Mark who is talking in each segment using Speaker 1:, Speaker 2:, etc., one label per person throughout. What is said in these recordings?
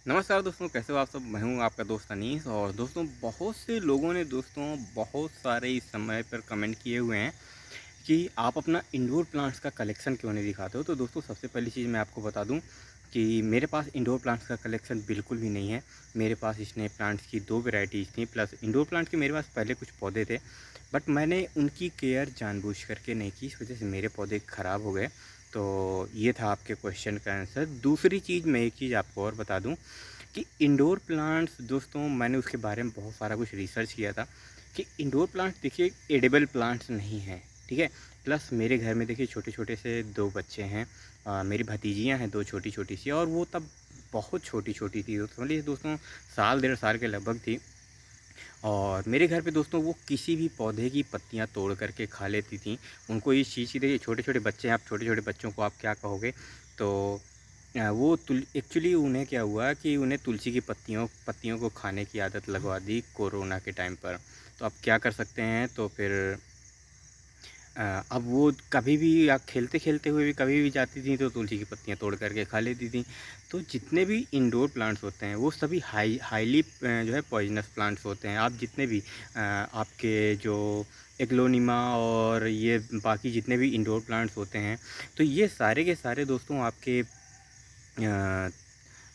Speaker 1: नमस्कार दोस्तों, कैसे हो आप सब। मैं हूं आपका दोस्त अनीस। और दोस्तों, बहुत से लोगों ने बहुत सारे इस समय पर कमेंट किए हुए हैं कि आप अपना इंडोर प्लांट्स का कलेक्शन क्यों नहीं दिखाते हो। तो दोस्तों, सबसे पहली चीज़ मैं आपको बता दूं कि मेरे पास इंडोर प्लांट्स का कलेक्शन बिल्कुल भी नहीं है। मेरे पास स्नेक प्लांट्स की 2 वैरायटीज़ थी, प्लस इंडोर प्लांट्स के मेरे पास पहले कुछ पौधे थे, बट मैंने उनकी केयर जानबूझ करके नहीं की। इस वजह से मेरे पौधे ख़राब हो गए। तो ये था आपके क्वेश्चन का आंसर। दूसरी चीज़, मैं एक चीज़ आपको और बता दूं कि इंडोर प्लांट्स, दोस्तों मैंने उसके बारे में बहुत सारा कुछ रिसर्च किया था कि इंडोर प्लांट्स देखिए एडिबल प्लांट्स नहीं हैं, ठीक है। प्लस मेरे घर में देखिए छोटे छोटे से 2 बच्चे हैं। मेरी भतीजियां हैं 2 छोटी छोटी सी, और वो तब बहुत छोटी छोटी थी, तो समझिए दोस्तों साल 1.5 साल के लगभग थी। और मेरे घर पे दोस्तों वो किसी भी पौधे की पत्तियां तोड़ करके खा लेती थी। उनको इस चीज़ की, देखिए छोटे छोटे बच्चे हैं, आप छोटे छोटे बच्चों को आप क्या कहोगे। तो वो एक्चुअली उन्हें क्या हुआ कि उन्हें तुलसी की पत्तियों को खाने की आदत लगवा दी कोरोना के टाइम पर। तो अब क्या कर सकते हैं। तो फिर अब वो कभी भी या खेलते खेलते हुए भी कभी भी जाती थी तो तुलसी की पत्तियां तोड़ करके खा लेती थी। तो जितने भी इंडोर प्लांट्स होते हैं वो सभी हाईली जो है पॉइजनस प्लांट्स होते हैं। आप जितने भी आपके जो एग्लोनिमा और ये बाकी जितने भी इंडोर प्लांट्स होते हैं, तो ये सारे के सारे दोस्तों आपके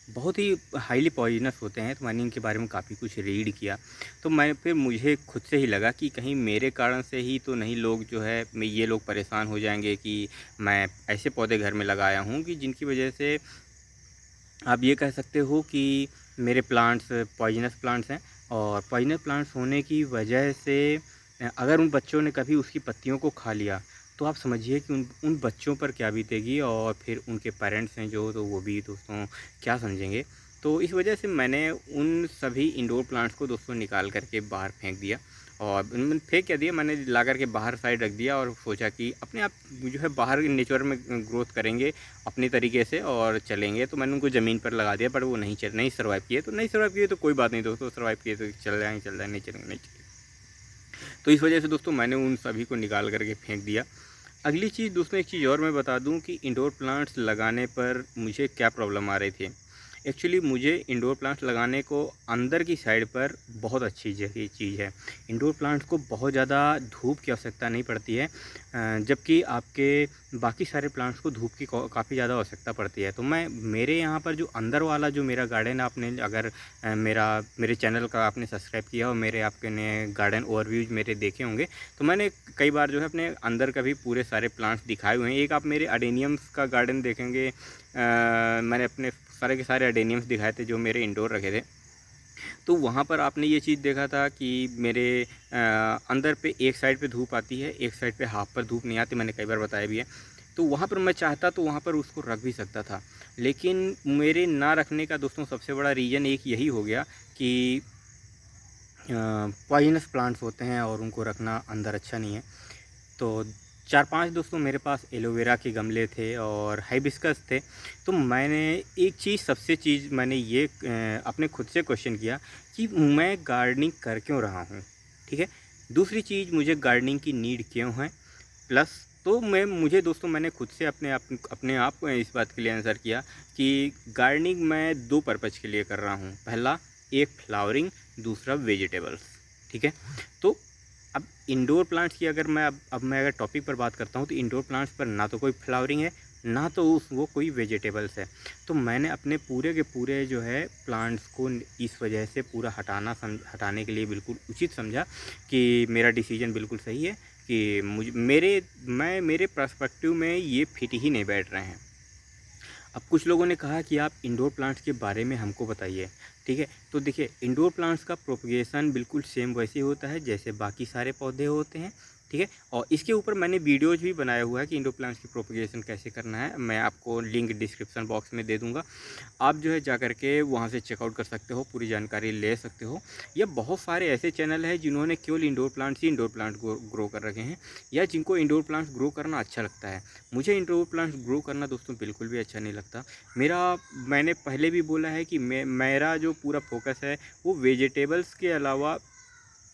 Speaker 1: बहुत ही हाईली पॉइजनस होते हैं। तो मैंने इनके बारे में काफ़ी कुछ रीड किया। तो मैं फिर मुझे खुद से ही लगा कि कहीं मेरे कारण से ही तो नहीं लोग जो है मैं ये लोग परेशान हो जाएंगे कि मैं ऐसे पौधे घर में लगाया हूँ कि जिनकी वजह से आप ये कह सकते हो कि मेरे प्लांट्स पॉइजनस प्लांट्स हैं। और पॉइजनस प्लांट्स होने की वजह से अगर उन बच्चों ने कभी उसकी पत्तियों को खा लिया तो आप समझिए कि उन उन बच्चों पर क्या बीतेगी, और फिर उनके पेरेंट्स हैं जो, तो वो भी दोस्तों क्या समझेंगे। तो इस वजह से मैंने उन सभी इंडोर प्लांट्स को दोस्तों निकाल करके बाहर फेंक दिया। और मैंने फेंक क्या दिया, मैंने ला करके बाहर साइड रख दिया और सोचा कि अपने आप जो है बाहर नेचर में ग्रोथ करेंगे अपनी तरीके से और चलेंगे। तो मैंने उनको ज़मीन पर लगा दिया, बट वो नहीं सर्वाइव किए। तो नहीं सर्वाइव किए तो कोई बात नहीं दोस्तों, सर्वाइव किए तो चल रहा है, चल रहा है, नहीं चलेंगे नहीं चलेंगे। तो इस वजह से दोस्तों मैंने उन सभी को निकाल करके फेंक दिया। अगली चीज़ दोस्तों, एक चीज़ और मैं बता दूं कि इंडोर प्लांट्स लगाने पर मुझे क्या प्रॉब्लम आ रही थी। एक्चुअली मुझे इंडोर प्लांट्स लगाने को अंदर की साइड पर बहुत अच्छी जगह चीज़ है। इंडोर प्लांट्स को बहुत ज़्यादा धूप की आवश्यकता नहीं पड़ती है, जबकि आपके बाकी सारे प्लांट्स को धूप की काफ़ी ज़्यादा आवश्यकता पड़ती है। तो मैं मेरे यहाँ पर जो अंदर वाला जो मेरा गार्डन है, आपने अगर मेरे चैनल का आपने सब्सक्राइब किया और मेरे आपने गार्डन ओवरव्यूज मेरे देखे होंगे, तो मैंने कई बार जो है अपने अंदर का भी पूरे सारे प्लांट्स दिखाए हुए हैं। एक आप मेरे अडेनियम्स का गार्डन देखेंगे, मैंने अपने सारे के सारे अडेनियम्स दिखाए थे जो मेरे इंडोर रखे थे। तो वहाँ पर आपने ये चीज़ देखा था कि मेरे अंदर पे एक साइड पे धूप आती है, एक साइड पे हाफ पर धूप नहीं आती, मैंने कई बार बताया भी है। तो वहाँ पर मैं चाहता तो वहाँ पर उसको रख भी सकता था, लेकिन मेरे ना रखने का दोस्तों सबसे बड़ा रीज़न एक यही हो गया कि पॉइजनस प्लांट्स होते हैं और उनको रखना अंदर अच्छा नहीं है। तो 4-5 दोस्तों मेरे पास एलोवेरा के गमले थे और हाइबिस्कस थे। तो मैंने एक चीज़, सबसे चीज़ मैंने ये अपने खुद से क्वेश्चन किया कि मैं गार्डनिंग कर क्यों रहा हूँ, ठीक है। दूसरी चीज़, मुझे गार्डनिंग की नीड क्यों है। प्लस तो मुझे दोस्तों मैंने खुद से अपने आप को इस बात के लिए आंसर किया कि गार्डनिंग मैं 2 पर्पज़ के लिए कर रहा हूँ। पहला, एक फ्लावरिंग, दूसरा वेजिटेबल्स, ठीक है। तो अब इंडोर प्लांट्स की अगर मैं अगर टॉपिक पर बात करता हूँ तो इंडोर प्लांट्स पर ना तो कोई फ्लावरिंग है, ना तो वो कोई वेजिटेबल्स है। तो मैंने अपने पूरे के पूरे जो है प्लांट्स को इस वजह से पूरा हटाने के लिए बिल्कुल उचित समझा कि मेरा डिसीजन बिल्कुल सही है कि मेरे पर्सपेक्टिव में ये फिट ही नहीं बैठ रहे हैं। अब कुछ लोगों ने कहा कि आप इंडोर प्लांट्स के बारे में हमको बताइए, ठीक है। तो देखिए, इंडोर प्लांट्स का प्रोपगेशन बिल्कुल सेम वैसे ही होता है जैसे बाकी सारे पौधे होते हैं, ठीक है। और इसके ऊपर मैंने वीडियोज़ भी बनाया हुआ है कि इंडोर प्लांट्स की प्रोपगेशन कैसे करना है। मैं आपको लिंक डिस्क्रिप्शन बॉक्स में दे दूँगा। आप जो है जा कर के वहाँ से चेकआउट कर सकते हो, पूरी जानकारी ले सकते हो। या बहुत सारे ऐसे चैनल हैं जिन्होंने केवल इंडोर प्लांट्स ग्रो कर रखे हैं, या जिनको इंडोर प्लांट्स ग्रो करना अच्छा लगता है। मुझे इंडोर प्लांट्स ग्रो करना दोस्तों बिल्कुल भी अच्छा नहीं लगता। मेरा मैंने पहले भी बोला है कि मेरा जो पूरा फोकस है वो वेजिटेबल्स के अलावा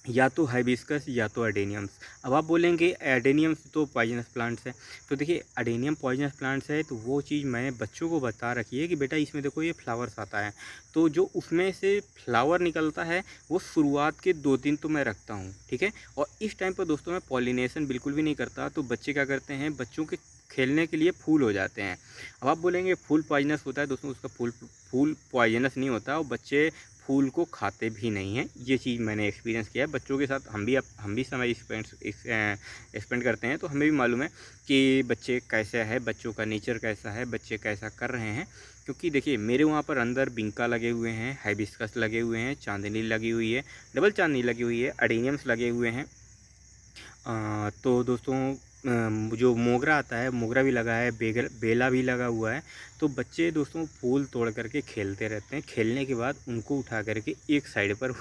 Speaker 1: या तो हाइबिस्कस या तो एडेनियम्स। अब आप बोलेंगे एडेनियम्स तो पॉइजनस प्लांट्स है, तो देखिए एडेनियम पॉइजनस प्लांट्स है तो वो चीज़ मैंने बच्चों को बता रखी है कि बेटा इसमें देखो ये फ्लावर्स आता है, तो जो उसमें से फ्लावर निकलता है वो शुरुआत के 2 दिन तो मैं रखता हूँ, ठीक है? और इस टाइम पर दोस्तों मैं पॉलिनेशन बिल्कुल भी नहीं करता, तो बच्चे क्या करते हैं, बच्चों के खेलने के लिए फूल हो जाते हैं। अब आप बोलेंगे फूल पॉइजनस होता है, दोस्तों उसका फूल फूल पॉइजनस नहीं होता और बच्चे फूल को खाते भी नहीं हैं। ये चीज़ मैंने एक्सपीरियंस किया है बच्चों के साथ। हम भी समय स्पेंड करते हैं, तो हमें भी मालूम है कि बच्चे कैसे हैं, बच्चों का नेचर कैसा है, बच्चे कैसा कर रहे हैं। क्योंकि देखिए मेरे वहाँ पर अंदर बिंका लगे हुए हैं, हाइबिस्कस लगे हुए हैं, चांदनी लगी हुई है, डबल चांदनी लगी हुई है, एडेनियम्स लगे हुए हैं। तो दोस्तों जो मोगरा आता है, मोगरा भी लगा है, बेला भी लगा हुआ है। तो बच्चे दोस्तों फूल तोड़ कर के खेलते रहते हैं। खेलने के बाद उनको उठा कर के एक साइड पर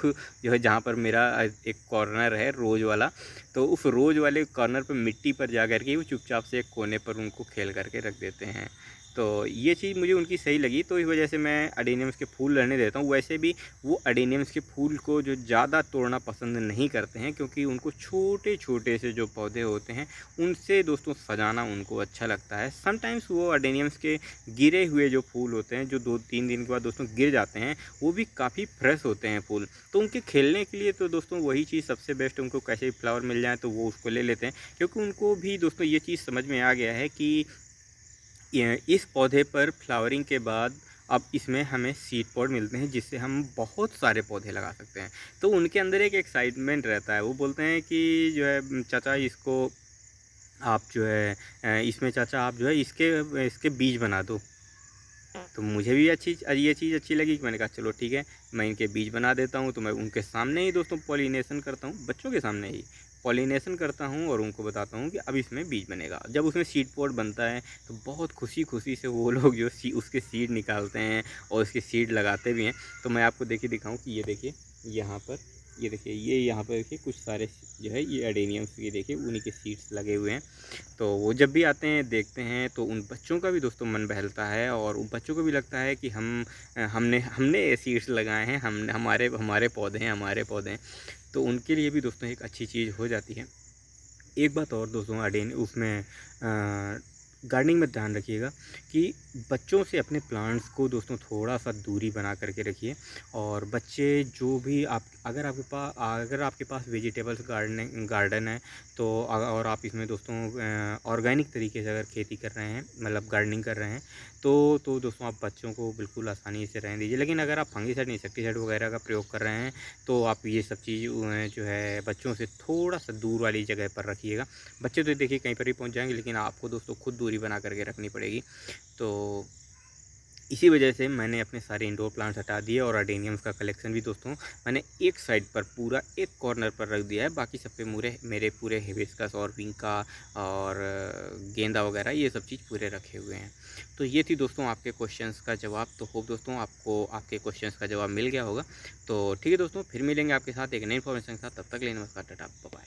Speaker 1: जो है, जहाँ पर मेरा एक कॉर्नर है रोज़ वाला, तो उस रोज़ वाले कॉर्नर पर मिट्टी पर जा कर के वो चुपचाप से एक कोने पर उनको खेल कर के रख देते हैं। तो ये चीज़ मुझे उनकी सही लगी, तो इस वजह से मैं एडेनियम्स के फूल रहने देता हूँ। वैसे भी वो एडेनियम्स के फूल को जो ज़्यादा तोड़ना पसंद नहीं करते हैं, क्योंकि उनको छोटे-छोटे से जो पौधे होते हैं, उनसे दोस्तों सजाना उनको अच्छा लगता है। समटाइम्स वो एडेनियम्स के गिरे हुए जो फूल होते हैं, जो 2-3 दिन के बाद दोस्तों गिर जाते हैं, वो भी काफ़ी फ्रेश होते हैं फूल। तो उनके खेलने के लिए तो दोस्तों वही चीज़ सबसे बेस्ट है, उनको कैसे भी फ्लावर मिल जाए तो वो उसको ले लेते हैं। क्योंकि उनको भी दोस्तों ये चीज़ समझ में आ गया है कि इस पौधे पर फ्लावरिंग के बाद अब इसमें हमें सीड पॉड मिलते हैं, जिससे हम बहुत सारे पौधे लगा सकते हैं। तो उनके अंदर एक एक्साइटमेंट रहता है, वो बोलते हैं कि जो है चाचा इसको आप जो है इसमें चाचा आप जो है इसके इसके बीज बना दो। तो मुझे भी ये चीज़ अच्छी लगी कि मैंने कहा चलो ठीक है, मैं इनके बीज बना देता हूँ। तो मैं उनके सामने ही दोस्तों पॉलिनेशन करता हूँ, बच्चों के सामने ही पॉलिनेशन करता हूँ और उनको बताता हूँ कि अब इसमें बीज बनेगा। जब उसमें सीड पॉड बनता है तो बहुत खुशी-खुशी से वो लोग जो उसके सीड निकालते हैं और उसके सीड लगाते भी हैं। तो मैं आपको देखिए दिखाऊँ कि ये देखिए यहाँ पर, ये देखिए ये यहाँ पर देखिए कुछ सारे जो है ये एडेनियम्स के देखिए उन्हीं के सीड्स लगे हुए हैं। तो वो जब भी आते हैं देखते हैं तो उन बच्चों का भी दोस्तों मन बहलता है और उन बच्चों को भी लगता है कि हमने हमने ये सीड्स लगाए हैं, हमने हमारे हमारे पौधे हैं, हमारे पौधे हैं। तो उनके लिए भी दोस्तों एक अच्छी चीज़ हो जाती है। एक बात और दोस्तों उसमें गार्डनिंग में ध्यान रखिएगा कि बच्चों से अपने प्लांट्स को दोस्तों थोड़ा-सा दूरी बना कर के रखिए। और बच्चे जो भी आप अगर आपके पास वेजिटेबल्स गार्डन है, तो और आप इसमें दोस्तों ऑर्गेनिक तरीके से अगर खेती कर रहे हैं, मतलब गार्डनिंग कर रहे हैं, तो दोस्तों आप बच्चों को बिल्कुल आसानी से रहने दीजिए। लेकिन अगर आप फंगिसाइड, इंसेक्टिसाइड वगैरह का प्रयोग कर रहे हैं, तो आप ये सब चीज़ जो है बच्चों से थोड़ा-सा दूर वाली जगह पर रखिएगा। बच्चे तो देखिए कहीं पर भी पहुँच जाएँगे, लेकिन आपको दोस्तों खुद दूरी बना कर के रखनी पड़ेगी। तो इसी वजह से मैंने अपने सारे इंडोर प्लांट्स हटा दिए और अडेनियम्स का कलेक्शन भी दोस्तों मैंने एक साइड पर पूरा एक कॉर्नर पर रख दिया है। बाकी सब पे मेरे पूरे हिबिस्कस और विंका और गेंदा वगैरह ये सब चीज़ पूरे रखे हुए हैं। तो ये थी दोस्तों आपके क्वेश्चंस का जवाब। तो होप दोस्तों आपको आपके क्वेश्चंस का जवाब मिल गया होगा। तो ठीक है दोस्तों, फिर मिलेंगे आपके साथ एक नई इन्फॉर्मेशन के साथ। तब तक के लिए नमस्कार, टाटा, बाय बाय।